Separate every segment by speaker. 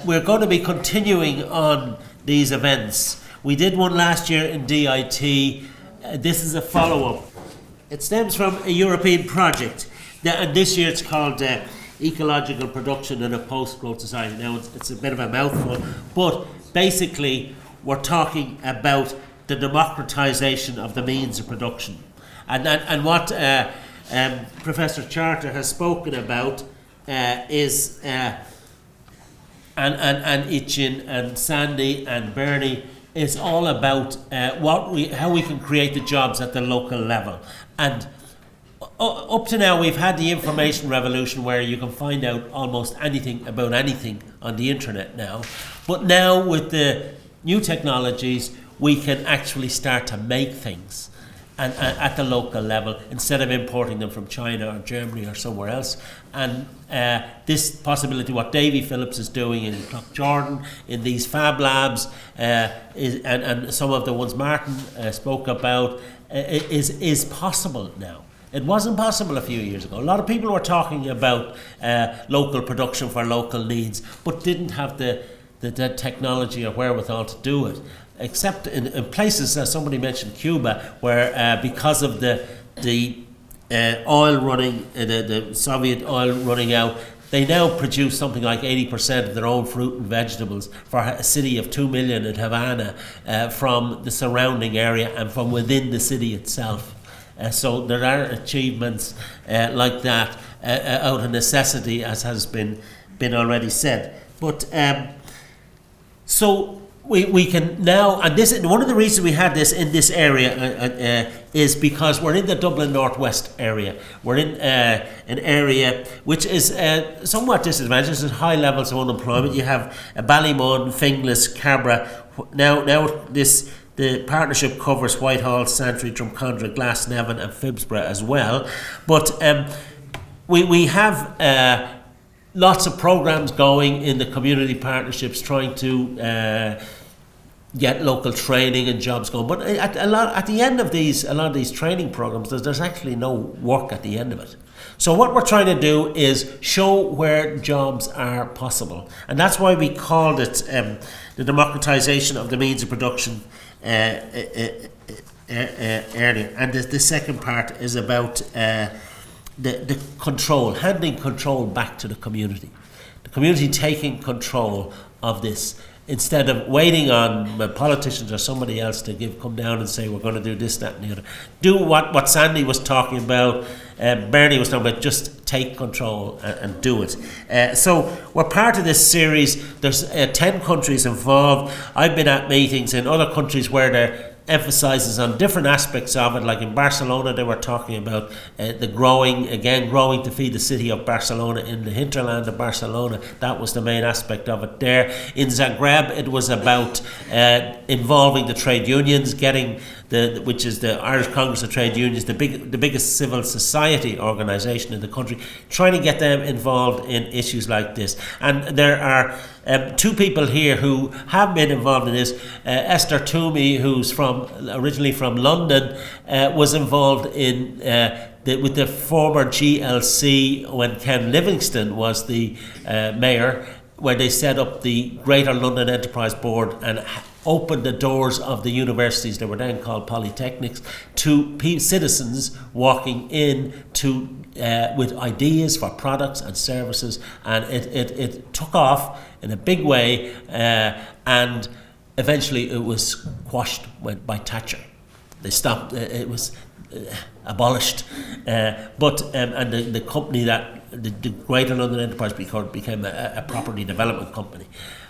Speaker 1: we're going to be continuing on these events. We did one last year in DIT. This is a follow-up. It stems from a European project, and this year it's called Ecological Production in a Post-Growth Society. Now it's a bit of a mouthful, but basically we're talking about the democratization of the means of production. And what Professor Charter has spoken about is, and Itchin and Sandy and Bernie, is all about how we can create the jobs at the local level. And up to now, we've had the information revolution where you can find out almost anything about anything on the internet now. But now with the new technologies, we can actually start to make things and at the local level instead of importing them from China or Germany or somewhere else. And this possibility, what Davy Phillips is doing in Clough-Jordan, in these fab labs, and some of the ones Martin spoke about, is possible now. It wasn't possible a few years ago. A lot of people were talking about local production for local needs, but didn't have the technology or wherewithal to do it. Except in places, as somebody mentioned, Cuba, where because of the oil running, the Soviet oil running out, they now produce something like 80% of their own fruit and vegetables for a city of 2 million in Havana, from the surrounding area and from within the city itself. So there are achievements like that out of necessity, as has been already said. But so we can now, and this, one of the reasons we had this in this area is because we're in the Dublin Northwest area. We're in an area which is somewhat disadvantaged at high levels of unemployment. You have Ballymun, Finglas, Cabra. Now the partnership covers Whitehall, Santry, Drumcondra, Glasnevin and Phibsborough as well. But we have lots of programs going in the community partnerships trying to get local training and jobs going. But at the end of a lot of these training programs, there's actually no work at the end of it. So what we're trying to do is show where jobs are possible. And that's why we called it the democratization of the means of production earlier. And the second part is about the control, handing control back to the community. The community taking control of this instead of waiting on politicians or somebody else to come down and say we're going to do this, that and the other. Do what Sandy was talking about, Bernie was talking about, just take control and do it. So we're part of this series. There's 10 countries involved. I've been at meetings in other countries where they're emphasizes on different aspects of it. Like in Barcelona, they were talking about the growing to feed the city of Barcelona in the hinterland of Barcelona. That was the main aspect of it there. In Zagreb, it was about involving the trade unions, getting which is the Irish Congress of Trade Unions, the biggest civil society organisation in the country, trying to get them involved in issues like this. And there are two people here who have been involved in this. Esther Toomey, who's originally from London, was involved in with the former GLC when Ken Livingstone was the mayor, where they set up the Greater London Enterprise Board and opened the doors of the universities, they were then called polytechnics, to citizens walking in with ideas for products and services, and it took off in a big way, and eventually it was quashed by Thatcher. They stopped. It was abolished, but the company that the Greater London Enterprise became a property development company.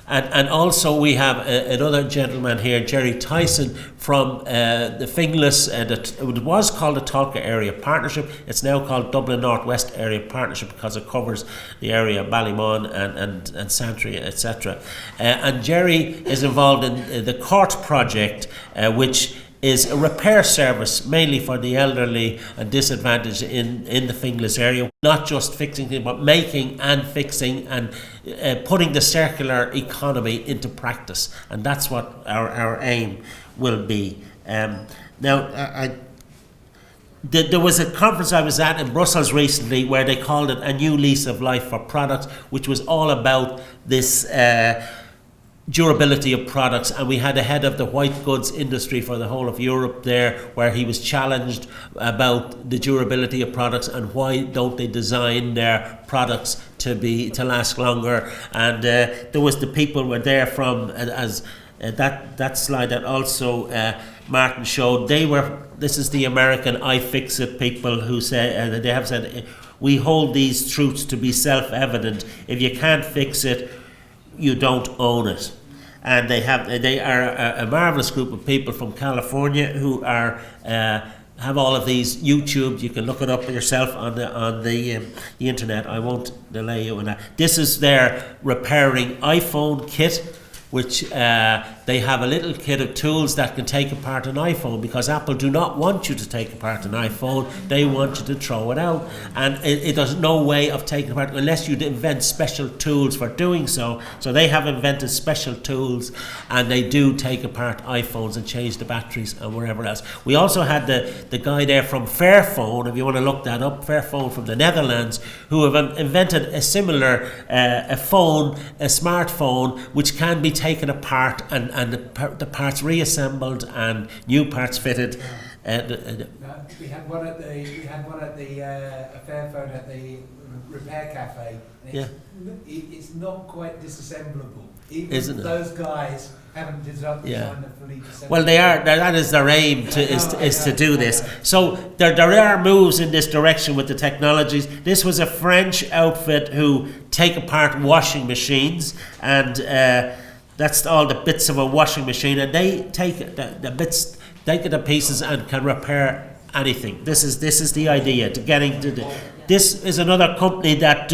Speaker 1: And also we have another gentleman here, Jerry Tyson, from the Finglas. It was called the Tolka Area Partnership. It's now called Dublin Northwest Area Partnership because it covers the area of Ballymun and Santry, etc. And Jerry is involved in the Court project, which is a repair service mainly for the elderly and disadvantaged in the Finglas area. Not just fixing things, but making and fixing and putting the circular economy into practice. And that's what our aim will be. Now, There was a conference I was at in Brussels recently where they called it a new lease of life for products, which was all about this durability of products, and we had a head of the white goods industry for the whole of Europe there, where he was challenged about the durability of products and why don't they design their products to last longer. And there was the people were there from that slide that also Martin showed. This is the American iFixit people who say they have said, we hold these truths to be self-evident. If you can't fix it, you don't own it. And they are a marvelous group of people from California who are have all of these YouTube. You can look it up yourself on the internet. I won't delay you on that. This is their repairing iPhone kit, which they have a little kit of tools that can take apart an iPhone, because Apple do not want you to take apart an iPhone. They want you to throw it out, and there's no way of taking it apart unless you invent special tools for doing so. So they have invented special tools, and they do take apart iPhones and change the batteries and wherever else. We also had the guy there from Fairphone, if you want to look that up, Fairphone from the Netherlands, who have invented a similar a smartphone which can be taken apart and the parts reassembled and new parts fitted.
Speaker 2: We had one at the a Fairphone at the repair cafe. It's not quite disassemblable. Even those guys haven't designed the fully disassemblable.
Speaker 1: Well, they are. That is their aim to do this. So there are moves in this direction with the technologies. This was a French outfit who take apart washing machines, and that's all the bits of a washing machine, and they take the bits, take it to pieces, and can repair anything. This is the idea to getting to the. This is another company that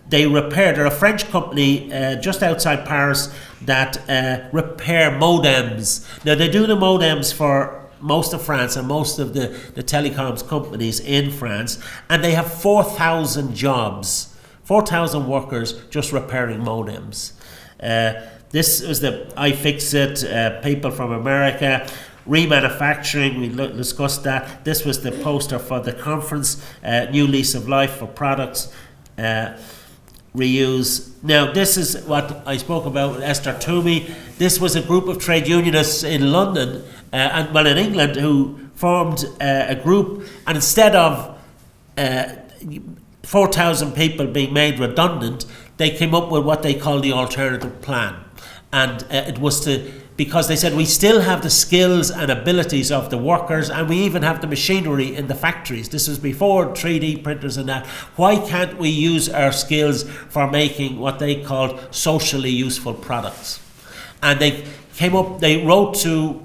Speaker 1: they repair. They're a French company just outside Paris that repair modems. Now they do the modems for most of France and most of the telecoms companies in France, and they have 4,000 jobs, 4,000 workers just repairing modems. This was the iFixit, people from America. Remanufacturing, we discussed that. This was the poster for the conference, new lease of life for products, reuse. Now, this is what I spoke about with Esther Toomey. This was a group of trade unionists in London, in England, who formed a group, and instead of 4,000 people being made redundant, they came up with what they call the alternative plan. And it was because they said we still have the skills and abilities of the workers, and we even have the machinery in the factories. This was before 3D printers and that. Why can't we use our skills for making what they called socially useful products? And they wrote to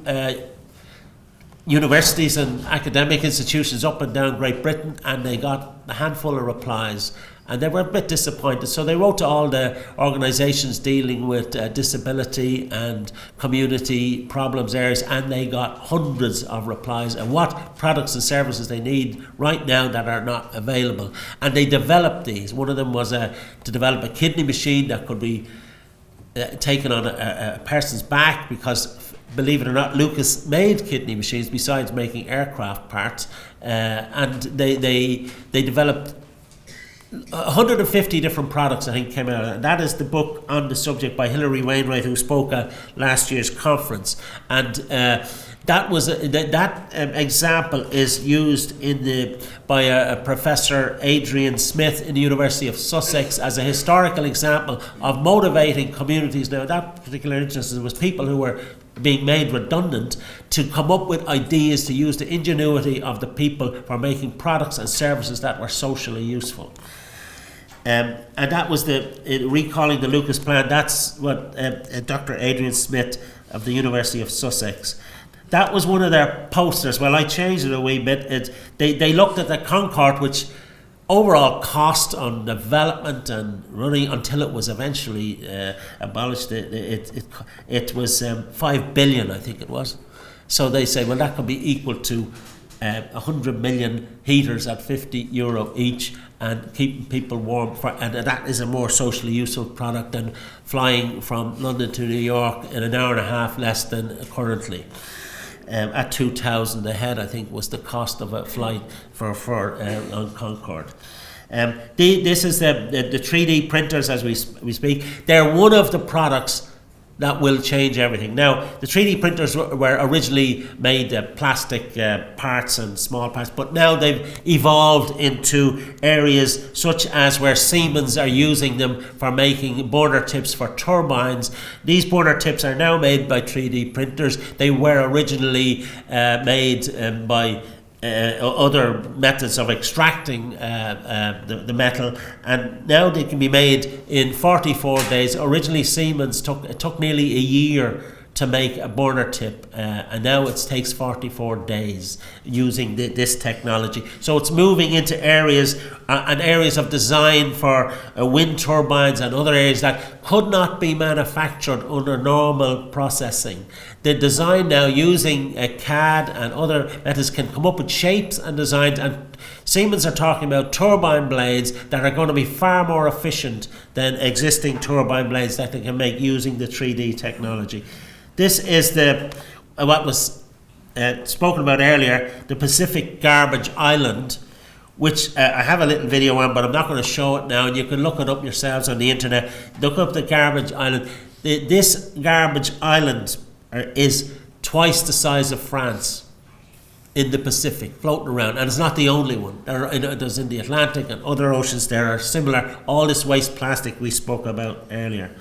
Speaker 1: universities and academic institutions up and down Great Britain, and they got a handful of replies. And they were a bit disappointed. So they wrote to all the organisations dealing with disability and community problems areas, and they got hundreds of replies on what products and services they need right now that are not available. And they developed these. One of them was to develop a kidney machine that could be taken on a person's back, because, believe it or not, Lucas made kidney machines besides making aircraft parts. And they developed 150 different products, I think, came out of it. And that is the book on the subject by Hilary Wainwright, who spoke at last year's conference. And that example is used by a Professor Adrian Smith in the University of Sussex as a historical example of motivating communities. Now, that particular instance was people who were being made redundant to come up with ideas to use the ingenuity of the people for making products and services that were socially useful. And that was recalling the Lucas plan. That's what Dr. Adrian Smith of the University of Sussex. That was one of their posters. Well, I changed it a wee bit. They looked at the Concorde, which overall cost on development and running until it was eventually abolished. It was 5 billion, I think it was. So they say, well, that could be equal to 100 million heaters at €50 each, and keeping people warm. And that is a more socially useful product than flying from London to New York in an hour and a half less than currently. at 2,000 a head, I think, was the cost of a flight for on Concorde. This is the 3D printers as we speak. They're one of the products that will change everything. Now, the 3D printers were originally made plastic parts and small parts, but now they've evolved into areas such as where Siemens are using them for making burner tips for turbines. These burner tips are now made by 3D printers. They were originally made by other methods of extracting the metal, and now they can be made in 44 days. Originally Siemens it took nearly a year to make a burner tip, and now it takes 44 days using this technology. So it's moving into areas and areas of design for wind turbines and other areas that could not be manufactured under normal processing. The design now using CAD and other methods can come up with shapes and designs, and Siemens are talking about turbine blades that are going to be far more efficient than existing turbine blades that they can make using the 3D technology. This is what was spoken about earlier, the Pacific Garbage Island, which I have a little video on, but I'm not going to show it now, and you can look it up yourselves on the internet. Look up the Garbage Island. This Garbage Island is twice the size of France in the Pacific, floating around, and it's not the only one. There's in the Atlantic and other oceans there are similar, all this waste plastic we spoke about earlier.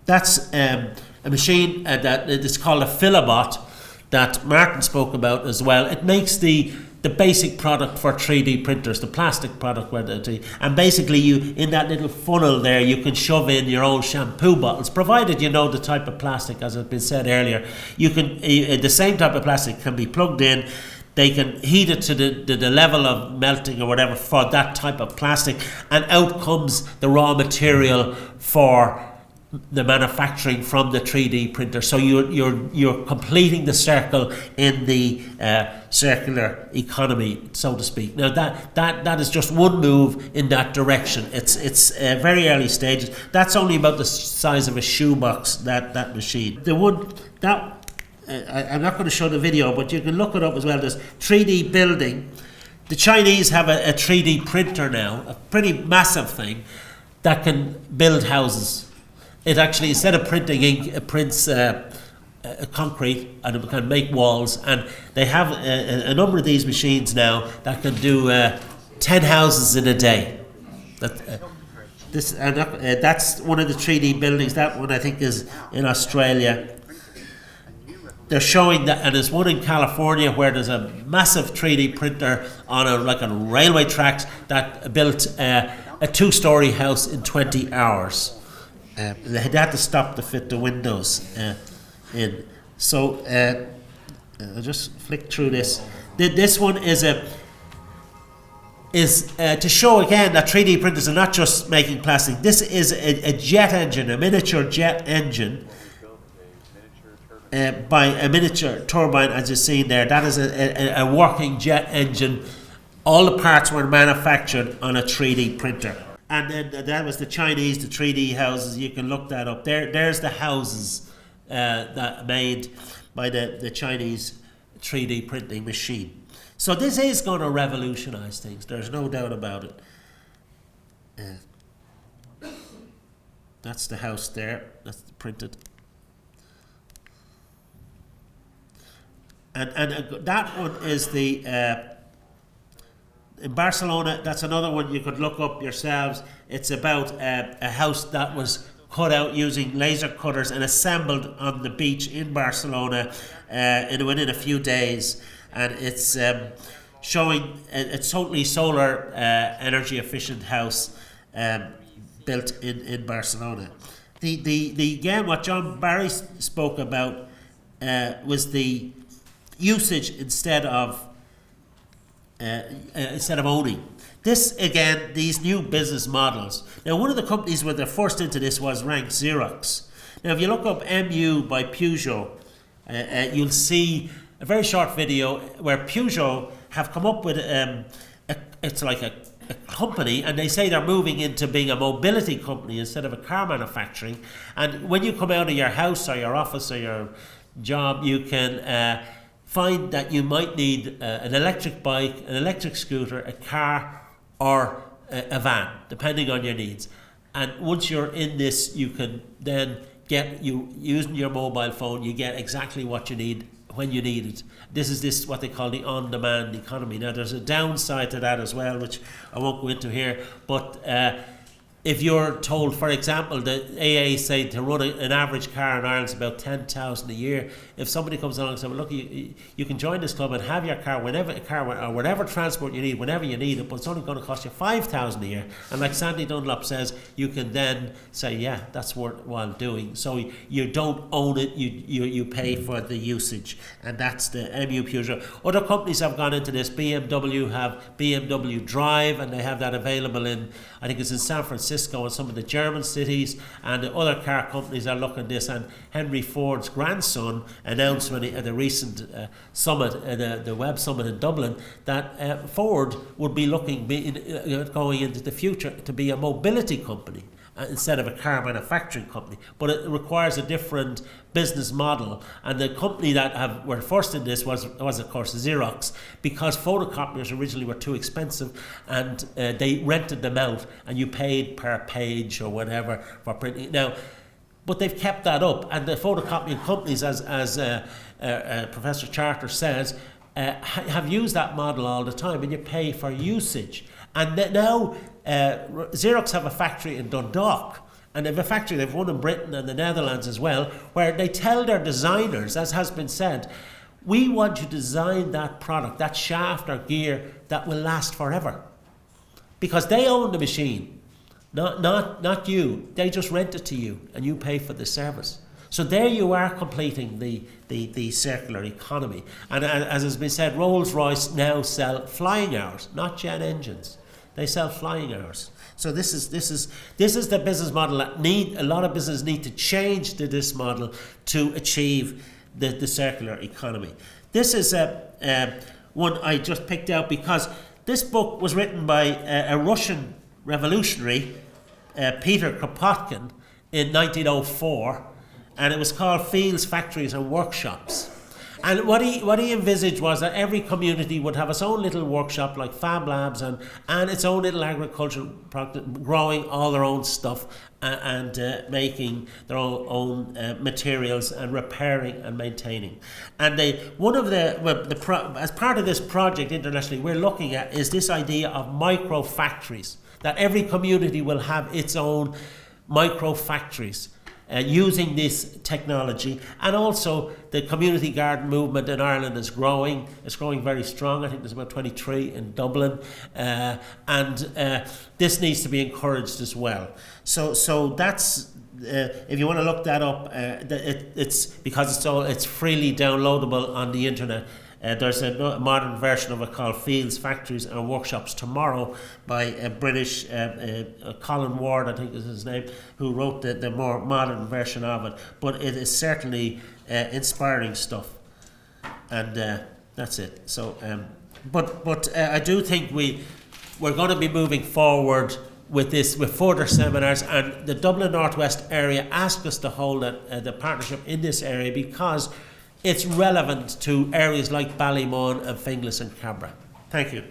Speaker 1: That's a machine that is called a Filabot that Martin spoke about as well. It makes the basic product for 3D printers, the plastic product, and basically you, in that little funnel there, you can shove in your own shampoo bottles, provided you know the type of plastic, as has been said earlier. You can the same type of plastic can be plugged in. They can heat it to the level of melting or whatever for that type of plastic, and out comes the raw material for the manufacturing from the 3D printer. So you're completing the circle in the circular economy, so to speak. Now that is just one move in that direction. It's very early stages. That's only about the size of a shoebox, that machine. The one that I'm not going to show the video, but you can look it up as well. There's 3D building. The Chinese have a 3D printer now, a pretty massive thing that can build houses. It actually, instead of printing ink, it prints concrete, and it can make walls. And they have a number of these machines now that can do 10 houses in a day. That's one of the 3D buildings. That one I think is in Australia. They're showing that, and there's one in California where there's a massive 3D printer on railway tracks that built a 2-story house in 20 hours. They had to stop to fit the windows in. So I'll just flick through this. This one is to show again that 3D printers are not just making plastic. This is a jet engine, a miniature jet engine by a miniature turbine, as you've seen there. That is a working jet engine. All the parts were manufactured on a 3D printer. And then that was the Chinese, the 3D houses. You can look that up. There's the houses that made by the Chinese 3D printing machine. So this is going to revolutionize things. There's no doubt about it. That's the house there. That's printed. And that one is the... in Barcelona, that's another one you could look up yourselves. It's about a house that was cut out using laser cutters and assembled on the beach in Barcelona within a few days. And it's showing a totally solar energy efficient house built in Barcelona. Again, what John Barry spoke about was the usage instead of owning. This, again, these new business models. Now, one of the companies where they're first into this was ranked Xerox. Now, if you look up MU by Peugeot, you'll see a very short video where Peugeot have come up with it's like a company, and they say they're moving into being a mobility company instead of a car manufacturing. And when you come out of your house or your office or your job, you can find that you might need an electric bike, an electric scooter, a car, or a van, depending on your needs. And once you're in this, you can then using your mobile phone, you get exactly what you need when you need it. This is what they call the on-demand economy. Now, there's a downside to that as well, which I won't go into here, but if you're told, for example, the AA say to run an average car in Ireland is about 10,000 a year. If somebody comes along and says, well, look, you can join this club and have your car, or whatever transport you need, whenever you need it, but it's only going to cost you 5,000 a year. And like Sandy Dunlop says, you can then say, yeah, that's worthwhile doing. So you don't own it, you pay for the usage. And that's the MU. Other companies have gone into this. BMW have BMW Drive, and they have that available in, I think it's in San Francisco and some of the German cities, and the other car companies are looking at this. And Henry Ford's grandson announced at the recent summit, the Web Summit in Dublin, that Ford would be going into the future to be a mobility company instead of a car manufacturing company. But it requires a different business model, and the company that were first in this was of course Xerox, because photocopiers originally were too expensive, and they rented them out and you paid per page or whatever for printing. Now, but they've kept that up, and the photocopying companies, as Professor Charter says, have used that model all the time, and you pay for usage. And now Xerox have a factory in Dundalk, and they have a factory, they've one in Britain and the Netherlands as well, where they tell their designers, as has been said, we want you to design that product, that shaft or gear, that will last forever. Because they own the machine, not you. They just rent it to you and you pay for the service. So there you are, completing the circular economy. And as has been said, Rolls-Royce now sell flying hours, not jet engines. They sell flying hours. So this is the business model that a lot of businesses need to change to this model to achieve the circular economy. This is one I just picked out because this book was written by a Russian revolutionary, Peter Kropotkin, in 1904, and it was called Fields, Factories and Workshops. And what he envisaged was that every community would have its own little workshop, like Fab Labs, and its own little agricultural product, growing all their own stuff and making their own materials and repairing and maintaining. And as part of this project internationally, we're looking at is this idea of micro factories, that every community will have its own micro factories. Using this technology, and also the community garden movement in Ireland is growing. It's growing very strong. I think there's about 23 in Dublin, and this needs to be encouraged as well. So that's if you want to look that up, it's because it's freely downloadable on the internet. There's a modern version of it called Fields, Factories and Workshops Tomorrow by a British, Colin Ward, I think is his name, who wrote the more modern version of it. But it is certainly inspiring stuff. And that's it. So, but I do think we're going to be moving forward with further seminars, and the Dublin Northwest area asked us to hold the partnership in this area because it's relevant to areas like Ballymun and Finglas and Cabra. Thank you.